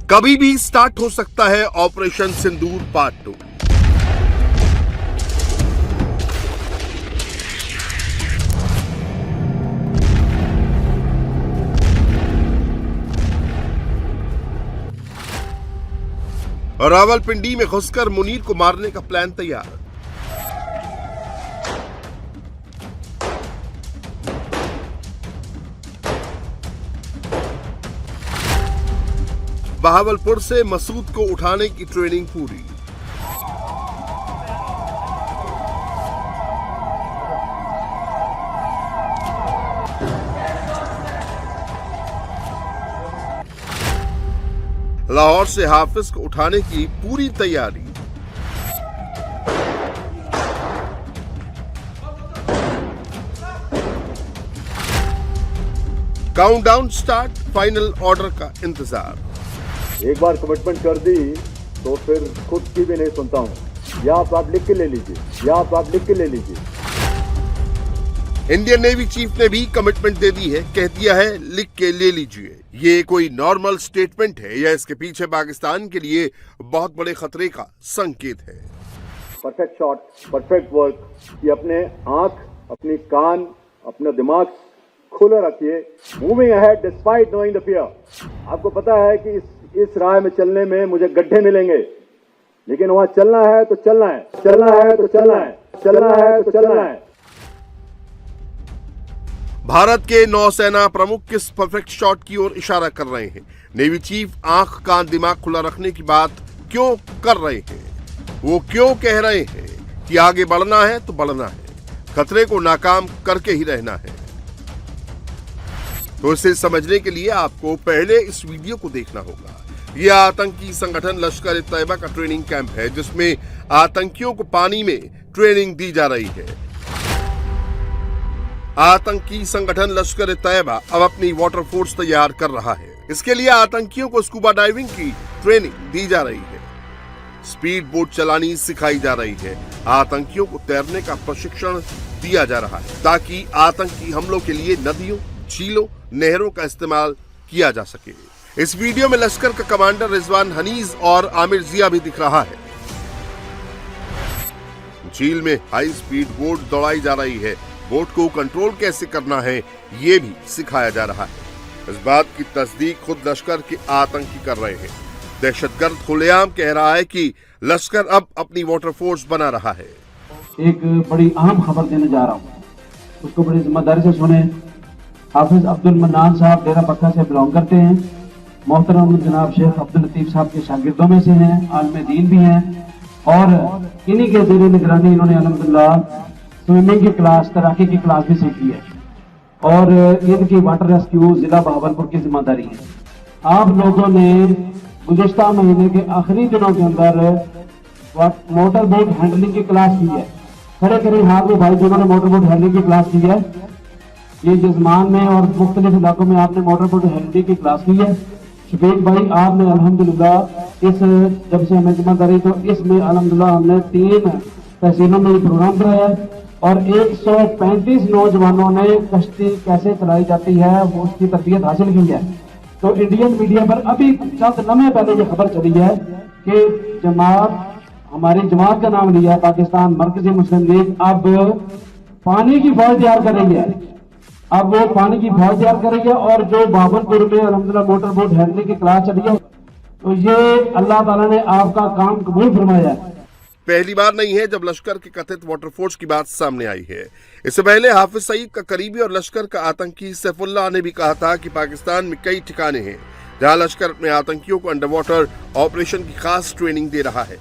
कभी भी स्टार्ट हो सकता है ऑपरेशन सिंदूर पार्ट 2। रावलपिंडी में घुसकर मुनीर को मारने का प्लान तैयार। बहावलपुर से मसूद को उठाने की ट्रेनिंग पूरी। लाहौर से हाफिज को उठाने की पूरी तैयारी। काउंटडाउन स्टार्ट, फाइनल ऑर्डर का इंतजार। एक बार कमिटमेंट कर दी तो फिर खुद की भी नहीं सुनता हूं। या आप लिख के ले लीजिए, या आप लिख के ले लीजिए। इंडियन नेवी चीफ ने भी कमिटमेंट दे दी है, कह दिया है लिख के ले लीजिए। ये कोई नॉर्मल स्टेटमेंट है या इसके पीछे पाकिस्तान के लिए बहुत बड़े खतरे का संकेत है? परफेक्ट शॉट, परफेक्ट वर्क, कि अपने आंख, अपनी कान, अपना दिमाग खुला रखिए। Moving ahead despite knowing the fear. आपको पता है कि इस राह में चलने में मुझे गड्ढे मिलेंगे, लेकिन वहां चलना है तो चलना है, चलना है तो चलना है, चलना है तो चलना है। भारत के नौसेना प्रमुख किस परफेक्ट शॉट की ओर इशारा कर रहे हैं? नेवी चीफ आंख कान दिमाग खुला रखने की बात क्यों कर रहे हैं? वो क्यों कह रहे हैं कि आगे बढ़ना है तो बढ़ना है, खतरे को नाकाम करके ही रहना है? तो इसे समझने के लिए आपको पहले इस वीडियो को देखना होगा। यह आतंकी संगठन लश्कर-ए-तैयबा का ट्रेनिंग कैंप है, जिसमें आतंकियों को पानी में ट्रेनिंग दी जा रही है। आतंकी संगठन लश्कर-ए-तैयबा अब अपनी वाटर फोर्स तैयार कर रहा है। इसके लिए आतंकियों को स्कूबा डाइविंग की ट्रेनिंग दी जा रही है, स्पीड बोट चलानी सिखाई जा रही है, आतंकियों को तैरने का प्रशिक्षण दिया जा रहा है, ताकि आतंकी हमलों के लिए नदियों, झीलों, नहरों का इस्तेमाल किया जा सके। इस वीडियो में लश्कर का कमांडर रिजवान हनीज और आमिर जिया भी दिख रहा है। झील में हाई स्पीड बोट दौड़ाई जा रही है। बोट को कंट्रोल कैसे करना है ये भी सिखाया जा रहा है। इस बात की तस्दीक खुद लश्कर के आतंकी कर रहे हैं। दहशतगर्द खुलेआम कह रहा है कि लश्कर अब अपनी वाटर फोर्स बना रहा है। एक बड़ी अहम खबर देने जा रहा हूँ, उसको बड़ी जिम्मेदारी से सुने। हाफिज अब्दुल मन्नान साहब डेरा बक्का से बिलोंग करते हैं। मोहतरम जनाब शेख अब्दुल लतीफ साहब के शागिर्दों में से हैं, आलिम दीन भी हैं, और इन्हीं के ज़ेरे निगरानी इन्होंने अल्हम्दुलिल्लाह स्विमिंग की क्लास, तैराकी की क्लास भी सीखी है, और इनकी वाटर रेस्क्यू जिला बहावलपुर की जिम्मेदारी है। आप लोगों ने गुज़िश्ता महीने के आखिरी दिनों के अंदर मोटर बोट हैंडलिंग की क्लास की है। खड़े करें हाथ में भाई जिन्होंने मोटर बोट हैंडलिंग की क्लास की है। ये जजमान में और मुख्तलिफ इलाकों में आपने मोटर बोट हैंडलिंग की क्लास की है। शफीक भाई आपने अल्हम्दुलिल्लाह इस जब से हमें जिम्मेदारी, तो इसमें अल्हम्दुलिल्लाह हमने 3 तहसीलों में प्रोग्राम कराया है, और 135 नौजवानों ने कश्ती कैसे चलाई जाती है वो उसकी तरबियत हासिल की है। तो इंडियन मीडिया पर अभी चंद लम्हे पहले ये खबर चली है कि जमात, हमारी जमात का नाम लिया पाकिस्तान मरकजी मुस्लिम लीग, अब पानी की फौज तैयार कर रही है। अब वो पानी की फौज तैयार कर रही है, और जो बहावलपुर में अल्हम्दुलिल्लाह मोटर बोट हैंडलिंग की क्लास चली है, तो ये अल्लाह ताला ने आपका काम कबूल फरमाया है। पहली बार नहीं है जब लश्कर के कथित वाटर फोर्स की बात सामने आई है। इससे पहले हाफिज सईद का करीबी और लश्कर का आतंकी सैफुल्लाह ने भी कहा था कि पाकिस्तान में कई ठिकाने हैं जहां लश्कर अपने आतंकियों को अंडर वाटर ऑपरेशन की खास ट्रेनिंग दे रहा है।